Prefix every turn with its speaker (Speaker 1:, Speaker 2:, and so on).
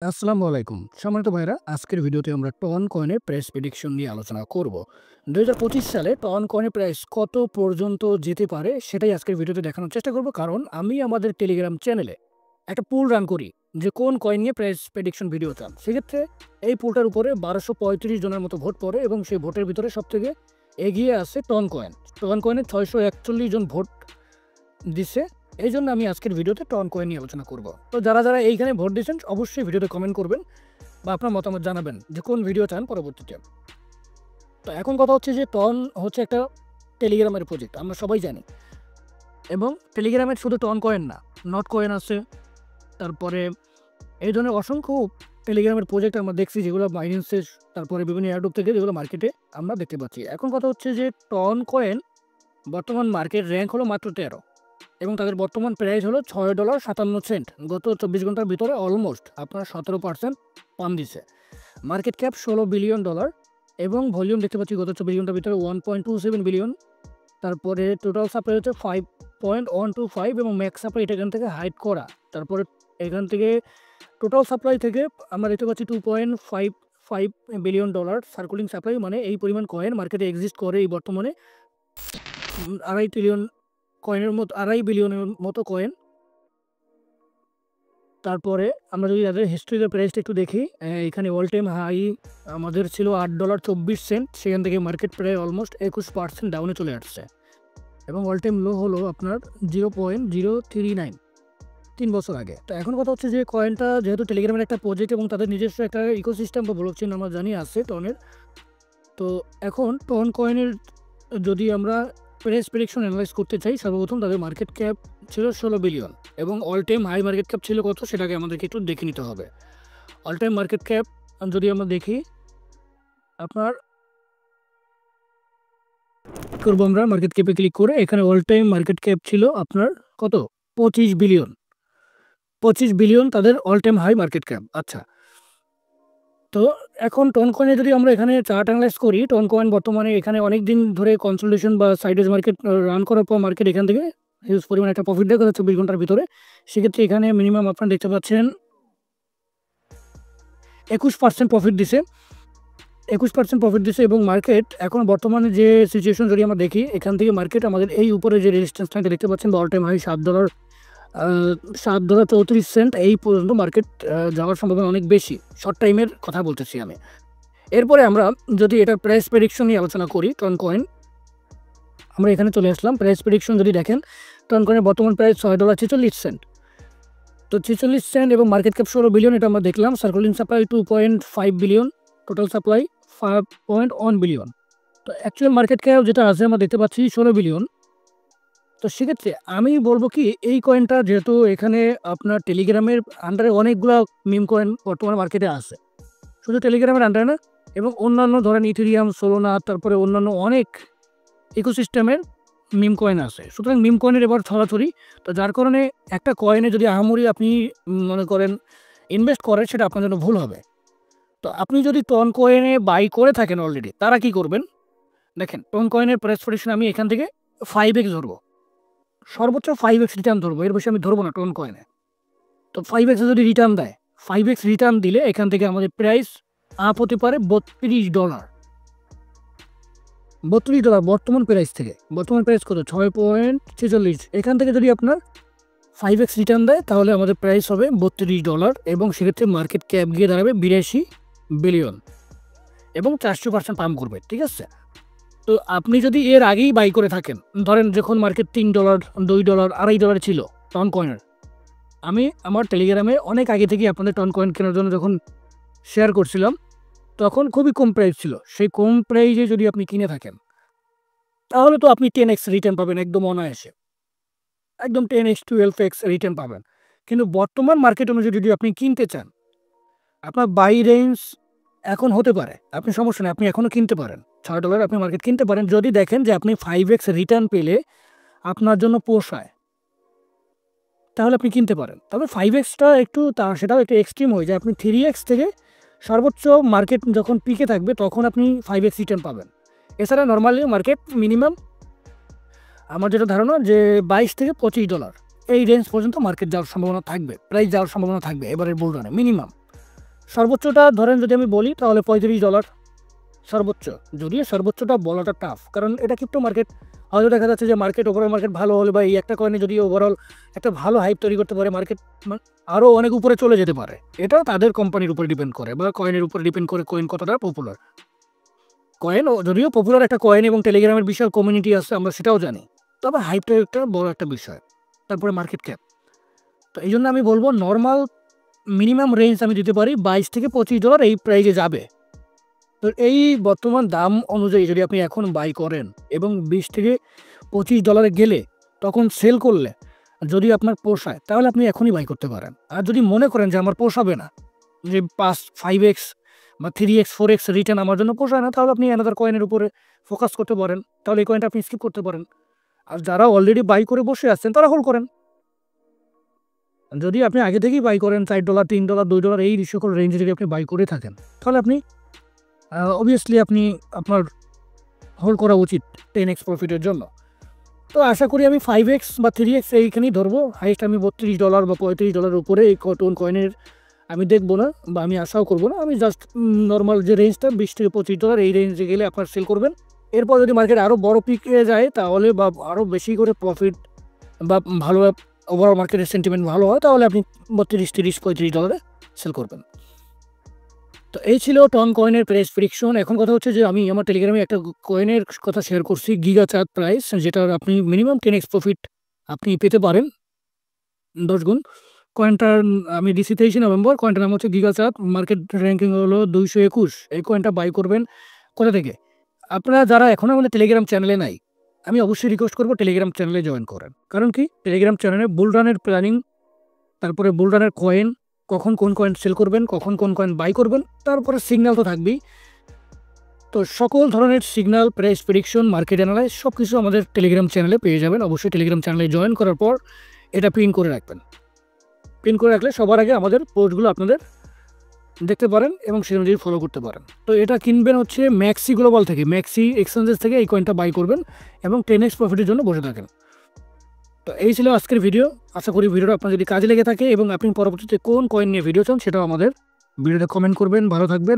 Speaker 1: আসসালামু আলাইকুম। সম্মানিত ভাইরা, আজকের ভিডিওতে আমরা টন কয়েনের প্রাইস প্রেডিকশন নিয়ে আলোচনা করব। ২০২৫ সালে টন কয়েনের প্রাইস কত পর্যন্ত যেতে পারে সেটাই আজকের ভিডিওতে দেখানোর চেষ্টা করব। কারণ আমি আমাদের টেলিগ্রাম চ্যানেলে একটা পুল রান করি যে কোন কয়েন নিয়ে প্রাইস প্রেডিকশন ভিডিও চান। সেক্ষেত্রে এই পুলটার উপরে ১২৩৫ জনের মতো ভোট পড়ে এবং সেই ভোটের ভিতরে সবথেকে এগিয়ে আছে টন কয়েন। টন কয়েনে ৬৪১ জন ভোট দিছে। এইজন্য আমি আজকের ভিডিওতে টন কয়েন নিয়ে আলোচনা করব। তো যারা এইখানে ভোট দিয়েছেন অবশ্যই ভিডিওতে কমেন্ট করবেন বা আপনার মতামত জানাবেন যে কোন ভিডিও চান পরবর্তীতে। তো এখন কথা হচ্ছে যে টন হচ্ছে একটা টেলিগ্রামের প্রজেক্ট, আমরা সবাই জানি। এবং টেলিগ্রামের শুধু টন কয়েন না, নট কয়েন আছে, তারপরে এই ধরনের অসংখ্য টেলিগ্রামের প্রজেক্ট আমরা দেখছি যেগুলো বাইন্যান্সের, তারপরে বিভিন্ন এয়ারড্রপ থেকে যেগুলো মার্কেটে আমরা দেখতে পাচ্ছি। এখন কথা হচ্ছে যে টন কয়েন বর্তমান মার্কেট র্যাঙ্ক হলো মাত্র ১৩ এবং তাদের বর্তমান প্রাইস হলো $৬.৫৭। গত ২৪ ঘন্টার ভিতরে অলমোস্ট আপনার ১৭% পাম দিছে। মার্কেট ক্যাপ $১৬ বিলিয়ন এবং ভলিউম দেখতে পাচ্ছি গত ২৪ ঘন্টার ভিতরে 1.27 বিলিয়ন। তারপরে টোটাল সাপ্লাই হচ্ছে 5.125 এবং ম্যাক্স সাপ্লাই এটা এখান থেকে হাইড করা। তারপরে এখান থেকে টোটাল সাপ্লাই থেকে আমরা দেখতে পাচ্ছি $2.55 বিলিয়ন সার্কুলিং সাপ্লাই, মানে এই পরিমাণ কয়েন মার্কেটে এক্সিস্ট করে এই বর্তমানে ২.৫ বিলিয়নের মতো কয়েন। তারপরে আমরা যদি তাদের হিস্ট্রিতে প্রাইসটা একটু দেখি, এখানে অল টাইম হাই আমাদের ছিল $৮.২৪, সেখান থেকে মার্কেট প্রায় অলমোস্ট ২১% ডাউনে চলে আসছে এবং অল টাইম লো হলো আপনার 0.039 3 বছর আগে। তো এখন কথা হচ্ছে যে কয়েনটা যেহেতু টেলিগ্রামের একটা প্রজেক্ট এবং তাদের নিজস্ব একটা ইকোসিস্টেম বা ব্লকচেন আমরা জানি আছে টনের। তো এখন টন কয়েনের যদি আমরা প্রাইস প্রেডিকশন অ্যানালাইজ করতে চাই, সর্বপ্রথম তাদের মার্কেট ক্যাপ ছিল ১৬ বিলিয়ন এবং all time high market cap ছিল কত সেটাকে আমাদেরকে একটু দেখে নিতে হবে। অল টাইম মার্কেট ক্যাপ যদি আমরা দেখি, আপনার করবো আমরা মার্কেট ক্যাপে ক্লিক করে, এখানে অল টাইম মার্কেট ক্যাপ ছিল আপনার কত ২৫ বিলিয়ন তাদের all time high market cap. আচ্ছা, তো এখন টন কয়েনে যদি আমরা এখানে চার্ট অ্যানালাইজ করি, টন কয়েন বর্তমানে এখানে অনেক দিন ধরে কনসোলিডেশন বা সাইডওয়েজ মার্কেট রান করার পর মার্কেট এখান থেকে হিউজ পরিমাণ একটা প্রফিট দেখা যাচ্ছে ২৪ ঘন্টার ভিতরে। সেক্ষেত্রে এখানে মিনিমাম আপনারা দেখতে পাচ্ছেন ২১% প্রফিট দিছে, ২১% প্রফিট দিছে এবং মার্কেট এখন বর্তমানে যে সিচুয়েশন যদি আমরা দেখি, এখান থেকে মার্কেট আমাদের এই উপরে যে রেজিস্ট্যান্স লাইনটা দেখতে পাচ্ছেন বা অল টাইম হাই $৭.৩৪ এই পর্যন্ত মার্কেট যাওয়ার সম্ভাবনা অনেক বেশি। শর্ট টাইমের কথা বলতেছি আমি। এরপরে আমরা যদি এটার প্রাইস প্রেডিকশন নিয়ে আলোচনা করি, টন কয়েন আমরা এখানে চলে আসলাম। প্রাইস প্রেডিকশন যদি দেখেন, টন কয়েনের বর্তমান প্রাইস $৬.৪৬। তো ৪৬ এবং মার্কেট ক্যাপ ১৬ বিলিয়ন, এটা আমরা দেখলাম। Circulating supply 2.5 billion, total supply 5.1 billion. তো অ্যাকচুয়াল মার্কেট ক্যাপ যেটা আছে আমরা দেখতে পাচ্ছি ১৬ বিলিয়ন। তো সেক্ষেত্রে আমি বলবো কি, এই কয়েনটা যেহেতু এখানে আপনার টেলিগ্রামের আন্ডারে অনেকগুলো মিম কয়েন বর্তমানে মার্কেটে আছে, শুধু টেলিগ্রামের আন্ডারে না, এবং অন্যান্য ধরেন ইথেরিয়াম, সোলোনা, তারপরে অন্যান্য অনেক ইকোসিস্টেমের মিম কয়েন আছে। সুতরাং মিম কয়েনের এবার ছড়াছড়ি। তো যার কারণে একটা কয়েনে যদি আহামরি আপনি মনে করেন ইনভেস্ট করেন, সেটা আপনার জন্য ভুল হবে। তো আপনি যদি টন কয়েনে বাই করে থাকেন অলরেডি, তারা কি করবেন দেখেন, টন কয়েনের প্রাইস প্রেডিকশন আমি এখান থেকে 5x ধরবো, সর্বোচ্চ 5x রিটার্ন ধরবো, এর বেশি আমি ধরবো না টন কয়েনে। তো 5x যদি রিটার্ন দেয়, 5x রিটার্ন দিলে এখান থেকে আমাদের প্রাইস আপ হতে পারে $32। $32 বর্তমান প্রাইস থেকে। বর্তমান প্রাইস কত 6.46। এখান থেকে যদি আপনার 5x রিটার্ন দেয় তাহলে আমাদের প্রাইস হবে $32 এবং সেক্ষেত্রে মার্কেট ক্যাপ গিয়ে দাঁড়াবে ৮২ বিলিয়ন এবং 400% পাম্প করবে। ঠিক আছে, তো আপনি যদি এর আগেই বাই করে থাকেন, ধরেন যখন মার্কেট $3, $2, $2.৫ ছিল টন কয়েনের, আমি আমার টেলিগ্রামে অনেক আগে থেকেই আপনাদের টন কয়েন কেনার জন্য যখন শেয়ার করছিলাম, তখন খুবই কম প্রাইস ছিল। সেই কম প্রাইসে যদি আপনি কিনে থাকেন তাহলে তো আপনি 10x রিটার্ন পাবেন একদম অনায়াসে, একদম 10x 12x রিটার্ন পাবেন। কিন্তু বর্তমান মার্কেট অনুযায়ী যদি আপনি কিনতে চান, আপনার বাই রেঞ্জ এখন হতে পারে, আপনি সমস্যা নেই, আপনি এখনও কিনতে পারেন। $6 আপনি মার্কেট কিনতে পারেন যদি দেখেন যে আপনি 5x রিটার্ন পেলে আপনার জন্য পোষায়, তাহলে আপনি কিনতে পারেন। তবে 5xটা একটু সেটাও একটু এক্সট্রিম হয়ে যায়। আপনি 3x থেকে সর্বোচ্চ মার্কেট যখন পিকে থাকবে তখন আপনি 5x রিটার্ন পাবেন। এছাড়া নর্মালি মার্কেট মিনিমাম আমার যেটা ধারণা যে $22 থেকে $25 এই রেঞ্জ পর্যন্ত মার্কেট যাওয়ার সম্ভাবনা থাকবে, প্রাইস যাওয়ার সম্ভাবনা থাকবে এবারের বুল রানে মিনিমাম। সর্বোচ্চটা ধরেন যদি আমি বলি তাহলে $35 সর্বোচ্চ। যদিও সর্বোচ্চটা বলাটা টাফ, কারণ এটা ক্রিপ্টো মার্কেট। হয়তো দেখা যাচ্ছে যে ওভারঅল মার্কেট ভালো হলে বা এই একটা কয়েনে যদি ওভারঅল একটা ভালো হাইপ তৈরি করতে পারে, মার্কেট আরও অনেক উপরে চলে যেতে পারে। এটাও তাদের কোম্পানির উপরে ডিপেন্ড করে বা কয়েনের উপরে ডিপেন্ড করে কয়েন কতটা পপুলার। কয়েন যদিও পপুলার একটা কয়েন এবং টেলিগ্রামের বিশাল কমিউনিটি আছে, আমরা সেটাও জানি, তবে হাইপটা একটা বড় একটা বিষয়। তারপরে মার্কেট ক্যাপ। তো এই জন্য আমি বলবো নর্মাল মিনিমাম রেঞ্জ আমি দিতে পারি $22 থেকে $25 এই প্রাইজে যাবে। তো এই বর্তমান দাম অনুযায়ী যদি আপনি এখন বাই করেন এবং $20 থেকে $25 গেলে তখন সেল করলে যদি আপনার পোষায় তাহলে আপনি এখনই বাই করতে পারেন। আর যদি মনে করেন যে আমার পোষাবে না, যে 5x বা 3x 4x রিটার্ন আমার জন্য পোষায় না, তাহলে আপনি অ্যানাদার কয়েনের উপরে ফোকাস করতে পারেন, তাহলে এই কয়েনটা আপনি স্কিপ করতে পারেন। আর যারা অলরেডি বাই করে বসে আছেন তারা হোল্ড করেন। যদি আপনি আগে থেকেই বাই করেন $4 $3 $2 এই সকল রেঞ্জে যদি আপনি বাই করে থাকেন, তাহলে আপনি অবভিয়াসলি আপনার হোল্ড করা উচিত 10x প্রফিটের জন্য। তো আশা করি আমি 5x বা 3x এইখানেই ধরবো। হাইয়েস্ট আমি $32 বা $35 উপরে এই কয়েনের আমি দেখবো না বা আমি আশাও করবো না। আমি জাস্ট নর্মাল যে রেঞ্জটা $20 থেকে $25 এই রেঞ্জে গেলে আপনার সেল করবেন। এরপর যদি মার্কেট আরও বড় পিকে যায় তাহলে বা আরও বেশি করে প্রফিট বা ভালো ওভারঅল মার্কেটের সেন্টিমেন্ট ভালো হয়, তাহলে আপনি 32 30 $35 সেল করবেন। তো এই ছিল টন কয়েনের প্রাইস প্রেডিকশন। এখন কথা হচ্ছে যে আমি আমার টেলিগ্রামে একটা কয়েনের কথা শেয়ার করছি, গিগাচার্ট প্রাইস, যেটার আপনি মিনিমাম 10x প্রফিট আপনি পেতে পারেন 10 গুণ। কয়েনটার আমি দিছি 23 নভেম্বর। কয়েনটার নাম হচ্ছে গিগাচার্ট, মার্কেট র্যাঙ্কিং হলো 221। এই কয়েনটা বাই করবেন কোথা থেকে? আপনারা যারা এখনও আমাদের টেলিগ্রাম চ্যানেলে নাই, আমি অবশ্যই রিকোয়েস্ট করবো টেলিগ্রাম চ্যানেলে জয়েন করেন। কারণ কি, টেলিগ্রাম চ্যানেলে বুলরানের প্ল্যানিং, তারপরে বুলরানের কয়েন, কখন কোন কয়েন সেল করবেন, কখন কোন কয়েন বাই করবেন, তারপরে সিগন্যাল তো থাকবেই। তো সকল ধরনের signal, price prediction, market analyse সব কিছু আমাদের টেলিগ্রাম চ্যানেলে পেয়ে যাবেন। অবশ্যই টেলিগ্রাম চ্যানেলে জয়েন করার পর এটা পিন করে রাখবেন। পিন করে রাখলে সবার আগে আমাদের পোস্টগুলো আপনাদের দেখতে পারেন এবং সেই অনুযায়ী ফলো করতে পারেন। তো এটা কিনবেন হচ্ছে ম্যাক্সি গ্লোবাল থেকে, ম্যাক্সি এক্সচেঞ্জেস থেকে এই কয়েনটা বাই করবেন এবং 10x প্রফিটের জন্য বসে থাকেন। তো এই ছিল আজকের ভিডিও। আশা করি ভিডিওটা আপনার যদি কাজে লেগে থাকে এবং আপনি পরবর্তীতে কোন কয়েন নিয়ে ভিডিও চান সেটাও আমাদের ভিডিওতে কমেন্ট করবেন। ভালো থাকবেন।